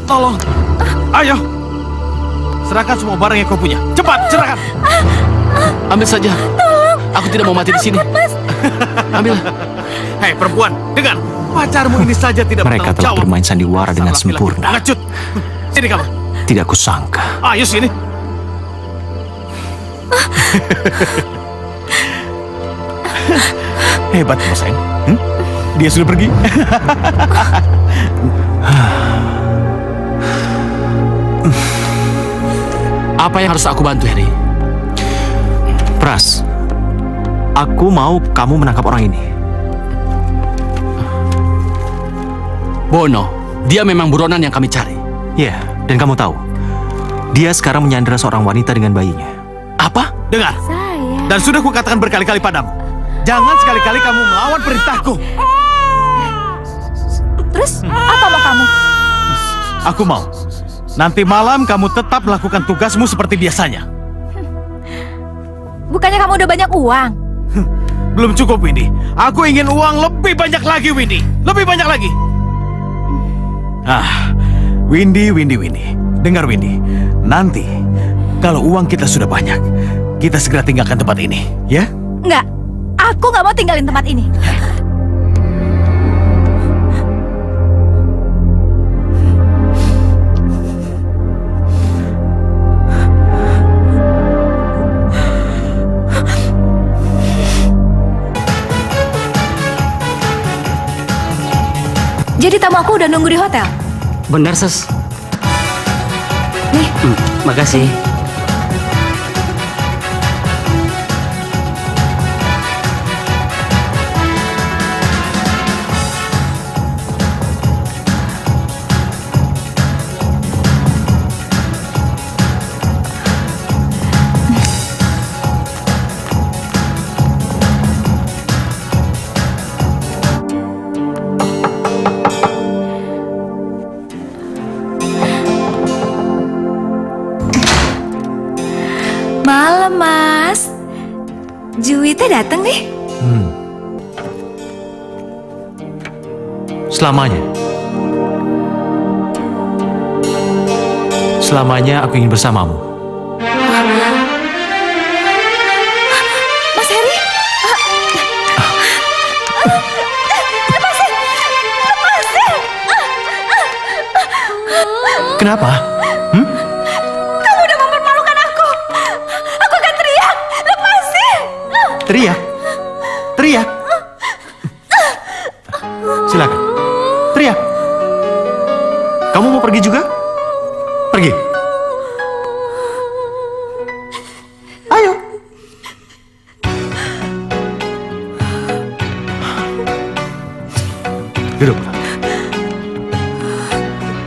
Tolong. Ayo. Serahkan semua barang yang kau punya. Cepat, serahkan. Ambil saja. Tolong. Aku tidak mau mati di sini. Ambil. Hei, perempuan, dengar. Pacarmu ini saja tidak Mereka telah bermain sandiwara dengan sempurna. Pengecut. Sini kamu. Tidak kusangka. Ayo sini. Hebat kamu, sayang. Dia sudah pergi. Apa yang harus aku bantu, Harry? Pras, aku mau kamu menangkap orang ini. Bono, dia memang buronan yang kami cari. Ya, dan kamu tahu, dia sekarang menyandera seorang wanita dengan bayinya. Apa? Dengar. Dan sudah kukatakan berkali-kali padamu, jangan sekali-kali kamu melawan perintahku. Terus, apa mau kamu? Aku mau. Nanti malam kamu tetap melakukan tugasmu seperti biasanya. Bukannya kamu udah banyak uang? Belum cukup, Windy. Aku ingin uang lebih banyak lagi, Windy. Lebih banyak lagi. Windy. Dengar, Windy. Nanti, kalau uang kita sudah banyak, kita segera tinggalkan tempat ini, ya? Enggak, aku nggak mau tinggalin tempat ini. Jadi tamu aku udah nunggu di hotel? Benar, Sus. Nih. Makasih. Malam, Mas. Juwita datang nih. Selamanya. Selamanya aku ingin bersamamu. Mas Heri? Lepasin! Lepasin! Kenapa? Kamu udah mempermalukan aku. Aku akan teriak. Lepasin! Teriak? Teriak? Silakan. Teriak. Kamu mau pergi juga? Pergi. Ayo. Duduklah.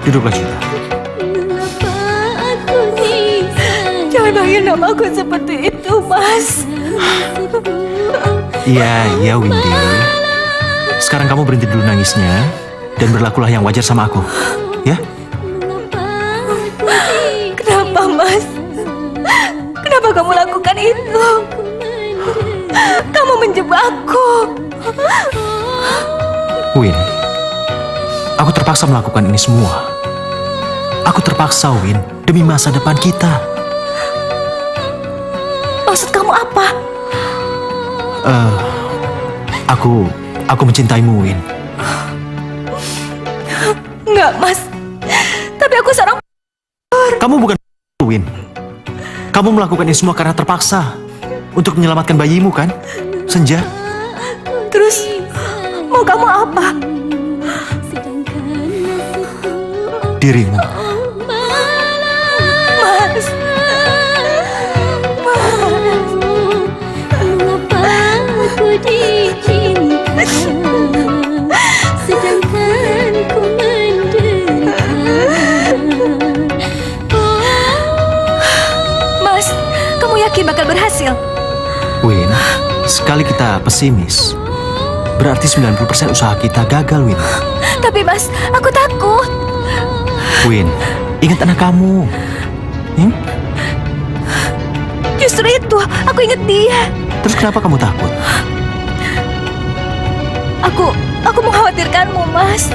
Duduklah, Juwita. Jangan panggil nama aku seperti itu, Mas. Iya, Windy. Sekarang kamu berhenti dulu nangisnya dan berlakulah yang wajar sama aku. Ya? Kenapa, Mas? Kenapa kamu lakukan itu? Kamu menjebakku. Win, aku terpaksa melakukan ini semua. Aku terpaksa, Win, demi masa depan kita. Maksud kamu apa? Aku mencintaimu, Win. Enggak, Mas. Tapi aku seorang... Kamu bukan Win. Kamu melakukan ini semua karena terpaksa. Untuk menyelamatkan bayimu, kan? Senja. Terus, mau kamu apa? Dirimu. Mas. Mengapa aku dicinta sedangkan ku menderita? Mas, kamu yakin bakal berhasil? Win, sekali kita pesimis, berarti 90% usaha kita gagal, Win. Tapi Mas, aku takut. Win, ingat anak kamu. Justru itu, aku ingat dia. Terus kenapa kamu takut? Aku mengkhawatirkanmu, Mas.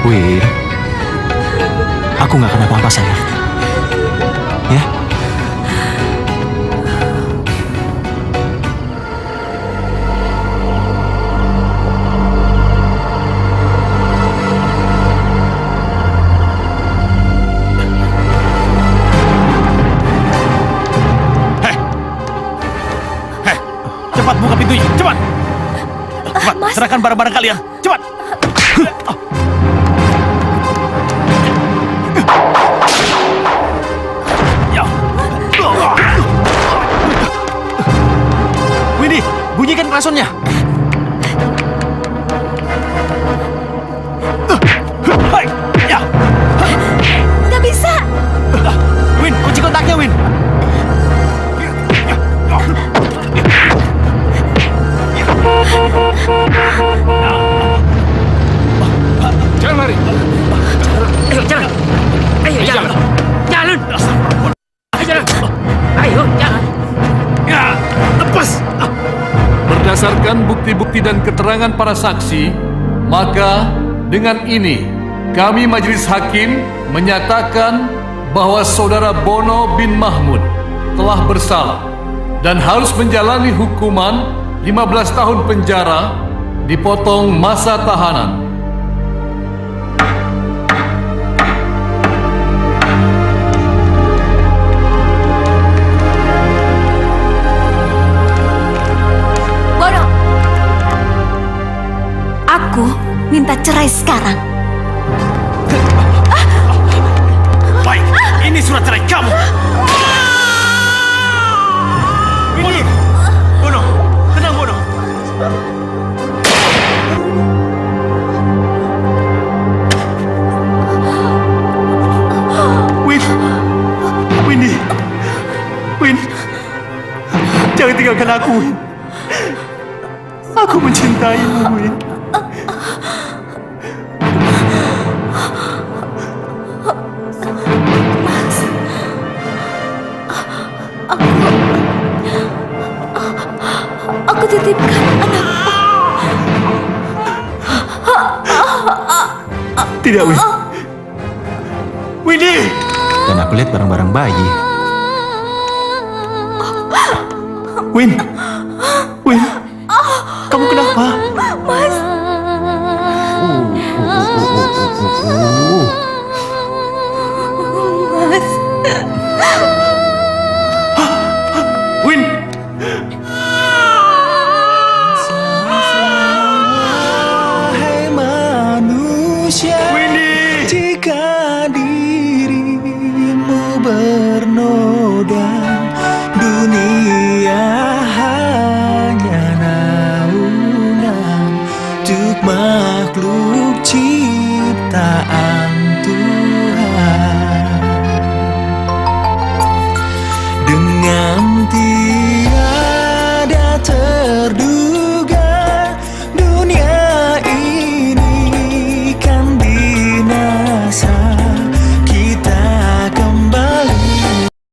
Win, aku nggak akan apa-apa, sayang. Ya? Cepat buka pintunya, cepat! Cepat, serahkan barang-barang kalian, cepat! Windy, bunyikan klaksonnya. Gak bisa. Win, kunci kontaknya, Win. Jangan lari. Ayo, jalan. Ayo, jalan. Jalan. Ayo, jalan. Ayo, jalan. Ya, lepas. Berdasarkan bukti-bukti dan keterangan para saksi, maka dengan ini kami Majelis Hakim menyatakan bahwa saudara Bono bin Mahmud telah bersalah dan harus menjalani hukuman 15 tahun penjara dipotong masa tahanan. Bono, aku minta cerai sekarang. Baik, ini surat cerai kamu. Windy! Bono, tenang Bono. Windy, Win, jangan tinggalkan aku, Win. Aku mencintaimu, Win. Aku titipkan anakku. Tidak, Win. Windy! Dan aku lihat barang-barang bayi. Win, Win, kamu kenapa? Mas. Mas. Win! Hai manusia, Windy! jika dirimu bernoda, dunia hanya naungan untuk makhluk ciptaan Tuhan. Dengan tiada